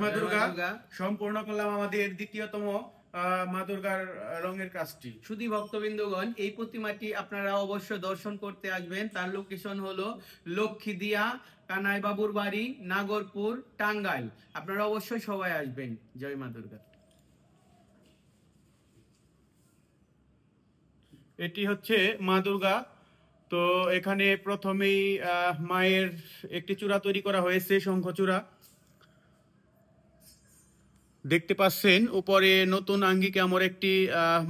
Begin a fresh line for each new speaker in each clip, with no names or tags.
মা দুর্গা সম্পূর্ণ করলাম আমাদের দ্বিতীয়তম মা দুর্গার রঙের কাজটি।
শুধু ভক্তবৃন্দগণ, এই প্রতিমাটি আপনারা অবশ্যই দর্শন করতে আসবেন। তার লোকেশন হলো লক্ষ্মীদিয়া, কানাই বাবুর বাড়ি, নাগরপুর, টাঙ্গাইল। আপনারা অবশ্যই সবাই আসবেন। জয় মা দুর্গা।
এটি হচ্ছে মা দুর্গা। তো এখানে প্রথমেই মায়ের একটি চূড়া তৈরি করা হয়েছে, শঙ্খচূড়া দেখতে পাচ্ছেন। উপরে নতুন আঙ্গিকে আমরা একটি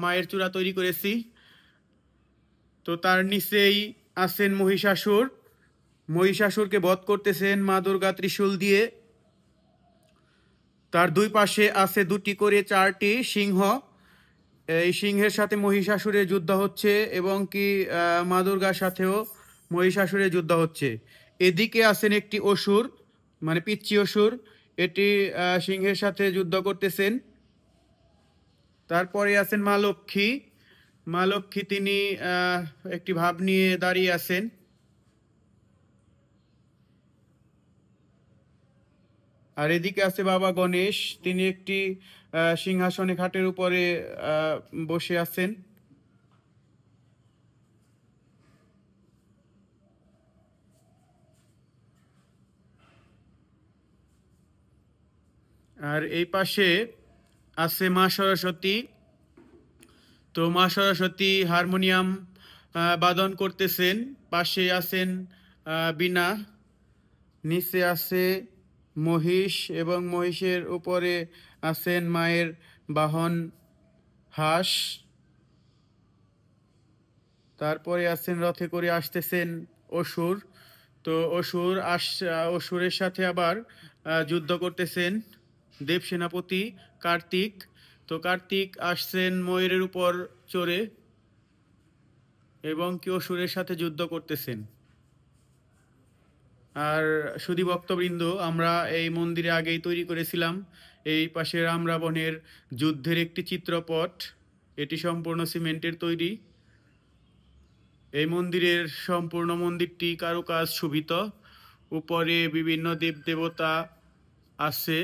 মায়ের চূড়া তৈরি করেছি। তো তার নিচেই আছেন মহিষাসুর। মহিষাসুরকে বধ করতেছেন মা দুর্গা ত্রিশূল দিয়ে। তার দুই পাশে আছে দুটি করে চারটি সিংহ। এই সিংহের সাথে মহিষাসুরের যুদ্ধ হচ্ছে এবং কি মা দুর্গার সাথেও মহিষাসুরের যুদ্ধ হচ্ছে। এদিকে আছেন একটি অসুর, মানে পিচ্চি অসুর, এটি সিংহের সাথে যুদ্ধ করতেছেন। তারপরে আছেন মা লক্ষ্মী। মা লক্ষ্মী তিনি একটি ভাব নিয়ে দাঁড়িয়ে আছেন। আর এদিকে আছে বাবা গণেশ, তিনি একটি সিংহাসনে খাটের উপরে বসে আছেন। আর এই পাশে আছে মা সরস্বতী। তো মা সরস্বতী হারমোনিয়াম বাদন করতেছেন। পাশে আছেন বীণা। নিচে আছে মহিষ এবং মহিষের উপরে আছেন মায়ের বাহন হাঁস। তারপরে আছেন রথে করে আসতেছেন অসুর। তো অসুরের সাথে আবার যুদ্ধ করতেছেন দেব সেনাপতি কার্তিক। তো কার্তিক আসছেন ময়ূরের উপর চড়ে এবং কি অসুরের সাথে যুদ্ধ করতেছেন। আর সুধী ভক্তবৃন্দ, আমরা এই মন্দিরে আগেই তৈরি করেছিলাম এই পাশে রাম রাবণের যুদ্ধের একটি চিত্রপট। এটি সম্পূর্ণ সিমেন্টের তৈরি। এই মন্দিরের সম্পূর্ণ মন্দিরটি কারুকাজ শোভিত। উপরে বিভিন্ন দেবদেবতা আছে,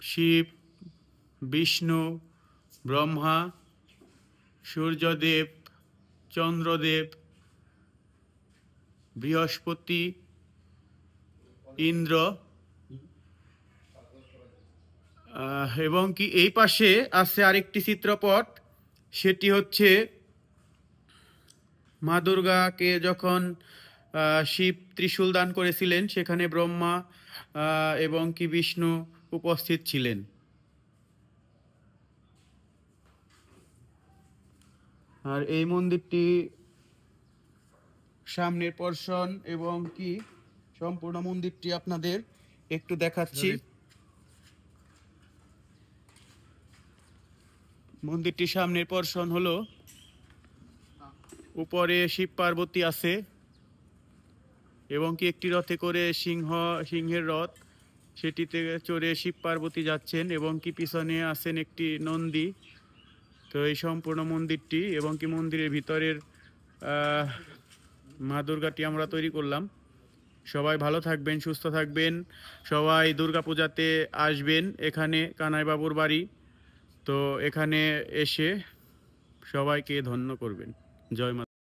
শিব, বিষ্ণু, ব্রহ্মা, সূর্যদেব, চন্দ্রদেব, বৃহস্পতি, ইন্দ্র। এবং কি এই পাশে আছে আরেকটি চিত্রপট। সেটি হচ্ছে মা দুর্গাকে যখন শিব ত্রিশূল দান করেছিলেন, সেখানে ব্রহ্মা এবং কি বিষ্ণু উপস্থিত ছিলেন। আর এই মন্দিরটি সামনের পোরশন এবং কি সম্পূর্ণ মন্দিরটি আপনাদের একটু দেখাচ্ছি। মন্দিরটির সামনের পোরশন হলো, উপরে শিব পার্বতী আছে এবং কি একটি রথে করে সিংহের রথ, সেটিতে চড়ে শিব পার্বতী যাচ্ছেন এবং কি পিছনে আছেন একটি নন্দী। তো এই সম্পূর্ণ মন্দিরটি এবং কি মন্দিরের ভিতরের মা দুর্গাটি আমরা তৈরি করলাম। সবাই ভালো থাকবেন, সুস্থ থাকবেন। সবাই দুর্গা পূজাতে আসবেন এখানে কানাই বাবুর বাড়ি। তো এখানে এসে সবাইকে ধন্য করবেন। জয় মা।